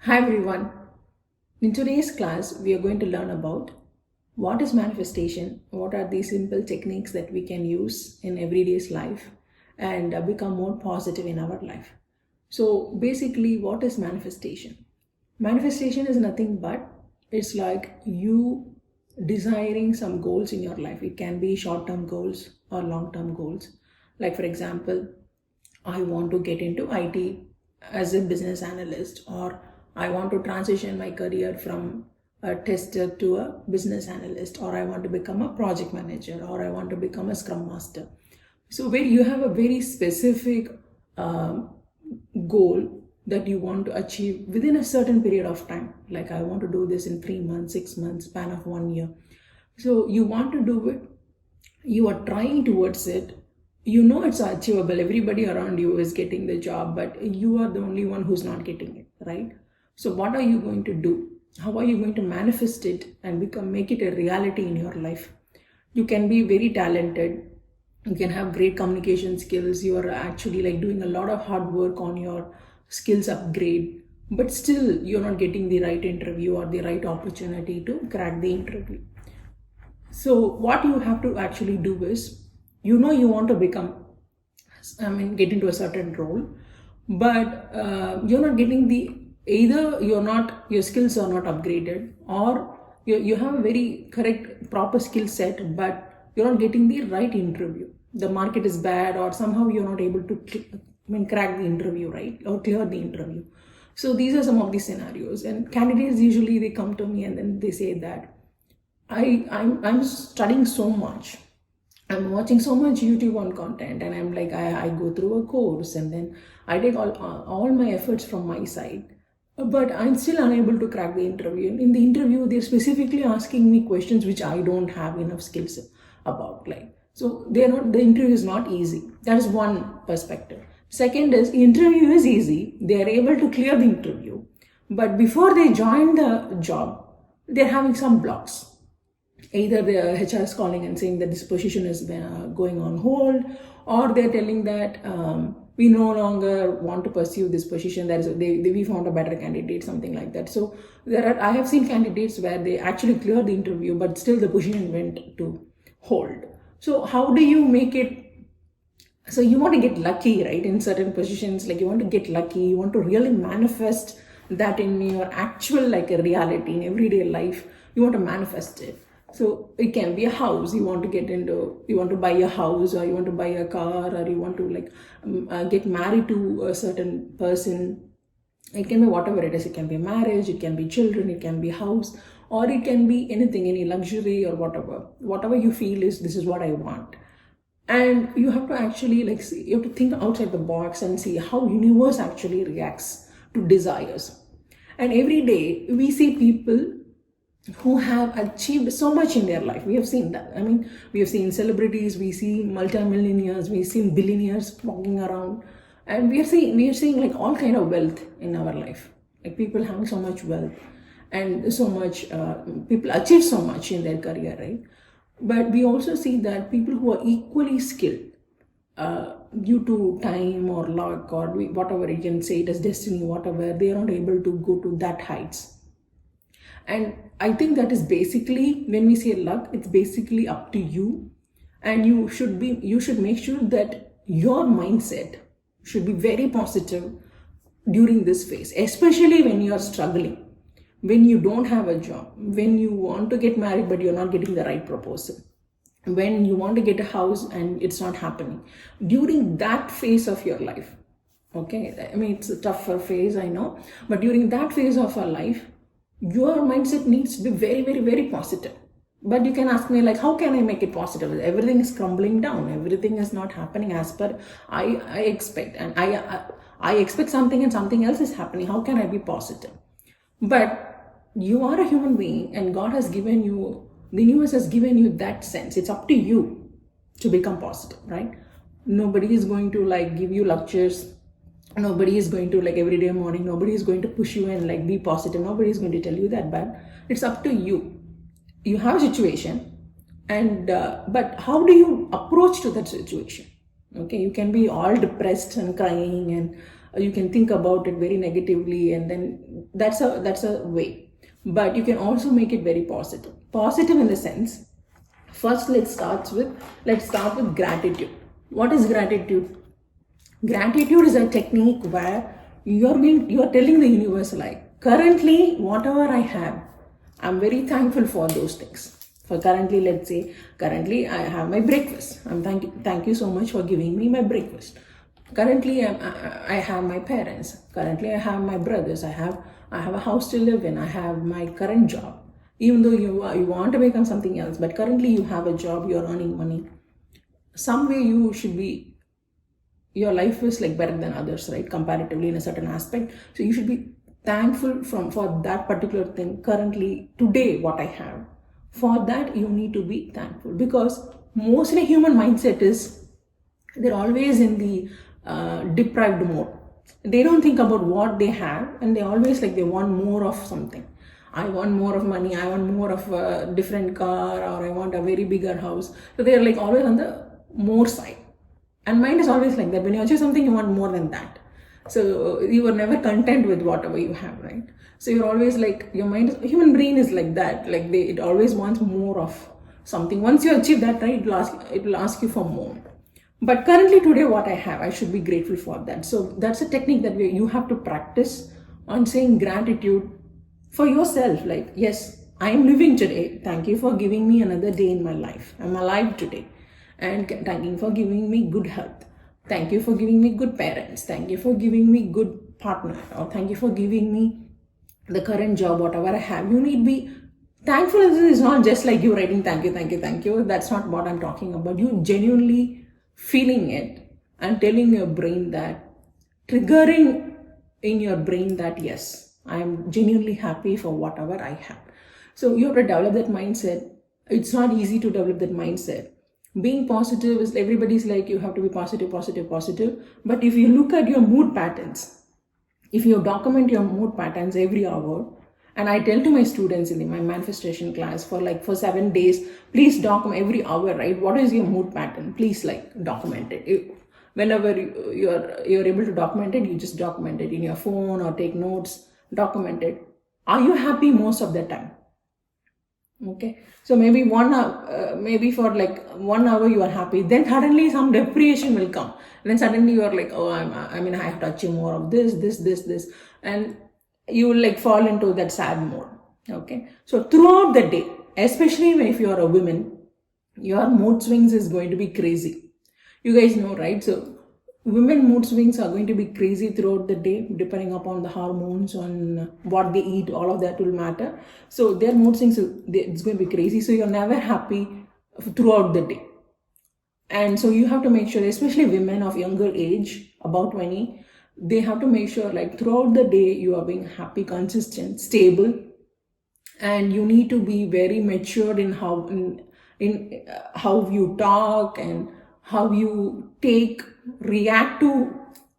Hi everyone. In today's class, we are going to learn about what is manifestation, what are the simple techniques that we can use in everyday's life and become more positive in our life. So basically, what is manifestation? Manifestation is nothing but it's like you desiring some goals in your life. It can be short-term goals or long-term goals. Like for example, I want to get into IT as a business analyst, or I want to transition my career from a tester to a business analyst, or I want to become a project manager, or I want to become a scrum master. So, where you have a very specific goal that you want to achieve within a certain period of time, like I want to do this in 3 months, 6 months, span of 1 year. So, you want to do it, you are trying towards it, you know it's achievable, everybody around you is getting the job, but you are the only one who's not getting it, right? So what are you going to do? How are you going to manifest it and make it a reality in your life? You can be very talented, you can have great communication skills, you are actually like doing a lot of hard work on your skills upgrade, but still you're not getting the right interview or the right opportunity to crack the interview. So what you have to actually do is, you know, you want to get into a certain role, but you're not getting either your skills are not upgraded, or you have a very correct proper skill set, but you're not getting the right interview. The market is bad, or somehow you're not able to crack the interview, right, or clear the interview. So these are some of the scenarios, and candidates usually they come to me and then they say that I'm studying so much, I'm watching so much YouTube on content, and I'm like, I go through a course, and then I take all my efforts from my side, but I'm still unable to crack the interview. In the interview, they're specifically asking me questions which I don't have enough skills about. Like, so the interview is not easy. That is one perspective. Second is, interview is easy. They are able to clear the interview, but before they join the job, they're having some blocks. Either the HR is calling and saying that this position is going on hold, or they're telling that we no longer want to pursue this position. We found a better candidate, something like that. So I have seen candidates where they actually cleared the interview, but still the position went to hold. So how do you make it? So you want to get lucky, right? In certain positions, like you want to get lucky, you want to really manifest that in your actual like a reality in everyday life. You want to manifest it. So it can be a house you want to buy a house, or you want to buy a car, or you want to get married to a certain person. It can be whatever it is. It can be marriage, it can be children, it can be house, or it can be anything, any luxury or whatever you feel is, this is what I want. And you have to actually you have to think outside the box and see how universe actually reacts to desires. And every day we see people who have achieved so much in their life. We have seen that. We have seen celebrities, we see multimillionaires, we've seen billionaires walking around, and we are seeing like all kind of wealth in our life. Like people having so much wealth, and so much people achieve so much in their career, right? But we also see that people who are equally skilled, due to time or luck or whatever you can say it as destiny, whatever, they are not able to go to that heights. And I think that is basically, when we say luck, it's basically up to you. And you should make sure that your mindset should be very positive during this phase, especially when you are struggling, when you don't have a job, when you want to get married but you're not getting the right proposal, when you want to get a house and it's not happening. During that phase of your life, okay, it's a tougher phase, I know, but during that phase of our life, your mindset needs to be very, very, very positive. But you can ask me, like, how can I make it positive? Everything is crumbling down, everything is not happening as per I expect, and I expect something and something else is happening. How can I be positive? But you are a human being, and God has given you, the universe has given you that sense. It's up to you to become positive, right? Nobody is going to give you lectures. Nobody is going to every day morning, nobody is going to push you and be positive. Nobody is going to tell you that, but it's up to you. You have a situation, and but how do you approach to that situation? Okay, you can be all depressed and crying, and you can think about it very negatively, and then that's a way. But you can also make it very positive in the sense, first let's start with gratitude. What is gratitude? Gratitude is a technique where you're telling the universe, like, currently whatever I have, I'm very thankful for those things. For currently, let's say, currently I have my breakfast. Thank you so much for giving me my breakfast. Currently, I have my parents. Currently, I have my brothers. I have a house to live in. I have my current job. Even though you want to become something else, but currently you have a job, you're earning money. Some way you should be, your life is like better than others, right? Comparatively in a certain aspect. So you should be thankful for that particular thing currently, today, what I have. For that, you need to be thankful, because mostly human mindset is, they're always in the deprived mode. They don't think about what they have, and they always they want more of something. I want more of money, I want more of a different car, or I want a very bigger house. So they're always on the more side. And mind is always like that. When you achieve something, you want more than that. So you are never content with whatever you have, right? So you're always your mind human brain is like that. It always wants more of something. Once you achieve that, right, it will ask you for more. But currently today, what I have, I should be grateful for that. So that's a technique that you have to practice on saying gratitude for yourself. Yes, I am living today. Thank you for giving me another day in my life. I'm alive today. And thank you for giving me good health. Thank you for giving me good parents. Thank you for giving me good partner. Or thank you for giving me the current job, whatever I have. You need to be thankful. Is not just like you writing thank you, thank you, thank you. That's not what I'm talking about. You genuinely feeling it and telling your brain that, triggering in your brain that, yes, I am genuinely happy for whatever I have. So you have to develop that mindset. It's not easy to develop that mindset. Being positive is, everybody's you have to be positive. But if you look at your mood patterns, if you document your mood patterns every hour, and I tell to my students in my manifestation class for 7 days, please document every hour, right? What is your mood pattern? Please document it. Whenever you're able to document it, you just document it in your phone or take notes, document it. Are you happy most of the time? Okay, so maybe 1 hour, maybe for 1 hour you are happy, then suddenly some depression will come. And then suddenly you are oh, I have to achieve more of this, and you will fall into that sad mode. Okay, so throughout the day, especially if you are a woman, your mood swings is going to be crazy. You guys know, right? So women mood swings are going to be crazy throughout the day, depending upon the hormones, on what they eat, all of that will matter. So their mood swings, it's going to be crazy. So you're never happy throughout the day. And so you have to make sure, especially women of younger age, about 20, they have to make sure throughout the day you are being happy, consistent, stable, and you need to be very matured in how you talk and how you react to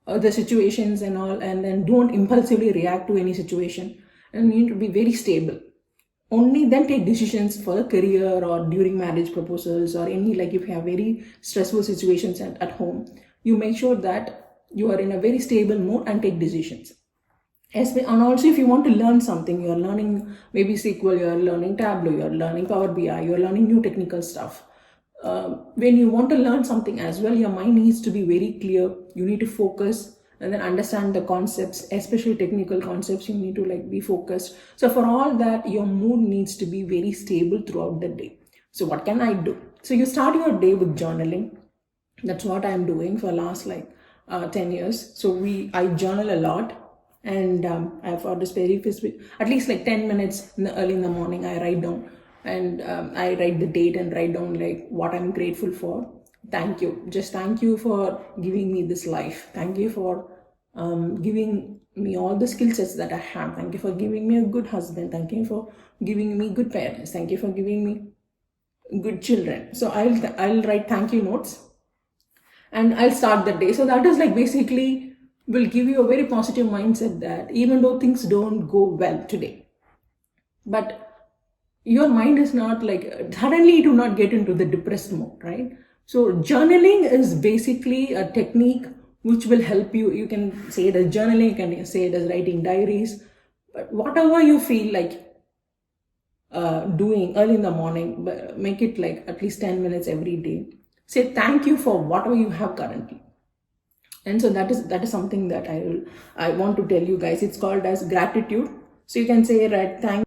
the situations and all, and then don't impulsively react to any situation, and you need to be very stable. Only then take decisions for a career or during marriage proposals or any if you have very stressful situations at home. You make sure that you are in a very stable mode and take decisions. And also, if you want to learn something, you're learning maybe SQL, you're learning Tableau, you're learning Power BI, you're learning new technical stuff. When you want to learn something as well, your mind needs to be very clear. You need to focus and then understand the concepts, especially technical concepts. You need to be focused. So for all that, your mood needs to be very stable throughout the day. So what can I do? So you start your day with journaling. That's what I'm doing for last 10 years. So I journal a lot. And I've got this very specific, at least 10 minutes early in the morning, I write down. And I write the date and write down what I'm grateful for. Thank you. Just thank you for giving me this life. Thank you for giving me all the skill sets that I have. Thank you for giving me a good husband. Thank you for giving me good parents. Thank you for giving me good children. So I'll write thank you notes and I'll start the day. So that is basically will give you a very positive mindset that even though things don't go well today, but your mind is not suddenly you do not get into the depressed mode, right? So journaling is basically a technique which will help you. You can say it as journaling, you can say it as writing diaries. But whatever you feel like doing early in the morning, but make it like at least 10 minutes every day. Say thank you for whatever you have currently. And so that is something that I want to tell you guys. It's called as gratitude. So you can say, right, thank.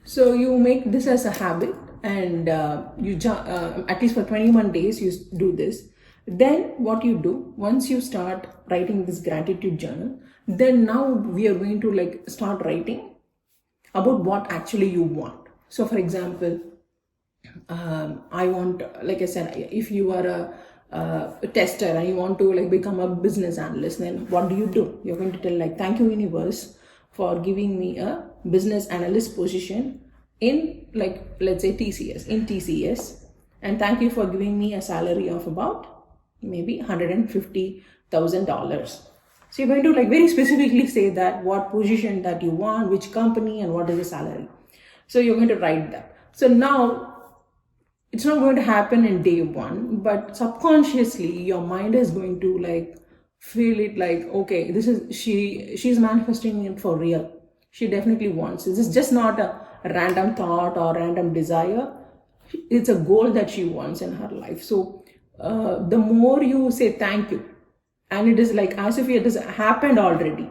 So you make this as a habit, and at least for 21 days you do this. Then what you do, once you start writing this gratitude journal, then now we are going to like start writing about what actually you want. So for example, I want, like I said, if you are a tester and you want to like become a business analyst, then what do? You're going to tell like, thank you universe for giving me a business analyst position in, like, let's say TCS, and thank you for giving me a salary of about maybe $150,000. So you're going to like very specifically say that what position that you want, which company, and what is the salary. So you're going to write that. So now it's not going to happen in day one, but subconsciously your mind is going to like feel it like, okay, this is she's manifesting it for real. She definitely wants this. It's just not a random thought or random desire. It's a goal that she wants in her life. So the more you say thank you, and it is like as if it has happened already.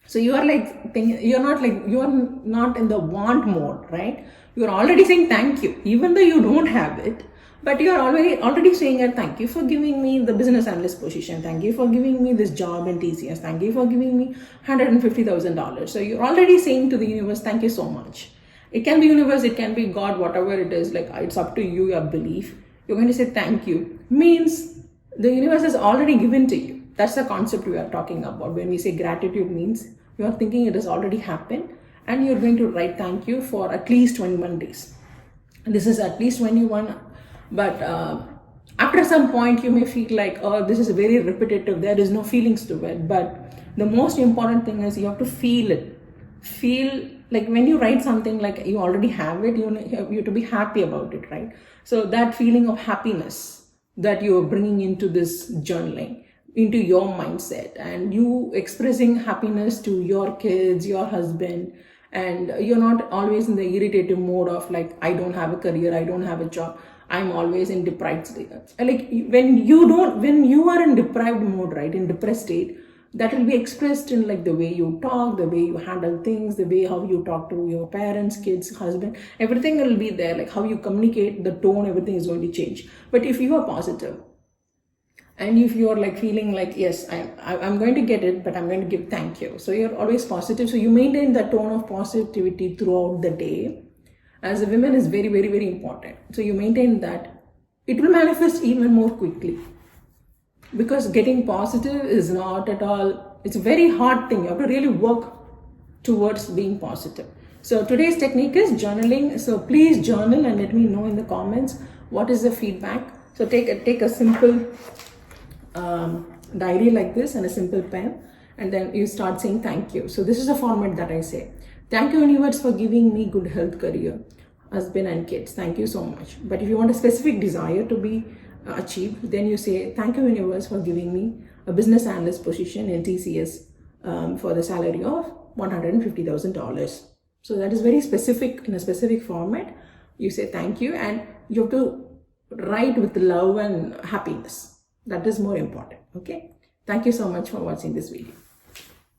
So you are like you're not in the want mode, right? You're already saying thank you, even though you don't have it, but you're already saying that thank you for giving me the business analyst position, thank you for giving me this job in TCS, thank you for giving me $150,000. So you're already saying to the universe, thank you so much. It can be universe, it can be God, whatever it is, like it's up to you, your belief. You're going to say thank you, means the universe has already given to you. That's the concept we are talking about. When we say gratitude, means you are thinking it has already happened, and you're going to write thank you for at least 21 days. This is at least 21, but after some point you may feel like, oh, this is very repetitive, there is no feelings to it. But the most important thing is you have to feel it. Feel like when you write something like you already have it, you have to be happy about it, right? So that feeling of happiness that you are bringing into this journaling, into your mindset, and you expressing happiness to your kids, your husband, and you're not always in the irritative mode of like, I don't have a career, I don't have a job, I'm always in deprived state. Like when you are in deprived mode, right, in depressed state, that will be expressed in like the way you talk, the way you handle things, the way how you talk to your parents, kids, husband, everything will be there. Like how you communicate, the tone, everything is going to change. But if you are positive, and if you're like feeling like, yes, I'm going to get it, but I'm going to give thank you, so you're always positive, so you maintain that tone of positivity throughout the day. As a woman is very, very, very important, so you maintain that, it will manifest even more quickly. Because getting positive is not at all, it's a very hard thing. You have to really work towards being positive. So today's technique is journaling. So please journal and let me know in the comments what is the feedback. So take a simple diary like this and a simple pen, and then you start saying thank you. So this is the format that I say. Thank you, universe, for giving me good health, career, husband and kids. Thank you so much. But if you want a specific desire to be achieved, then you say, thank you, universe, for giving me a business analyst position in TCS for the salary of $150,000. So that is very specific, in a specific format. You say thank you, and you have to write with love and happiness. That is more important. Okay. Thank you so much for watching this video.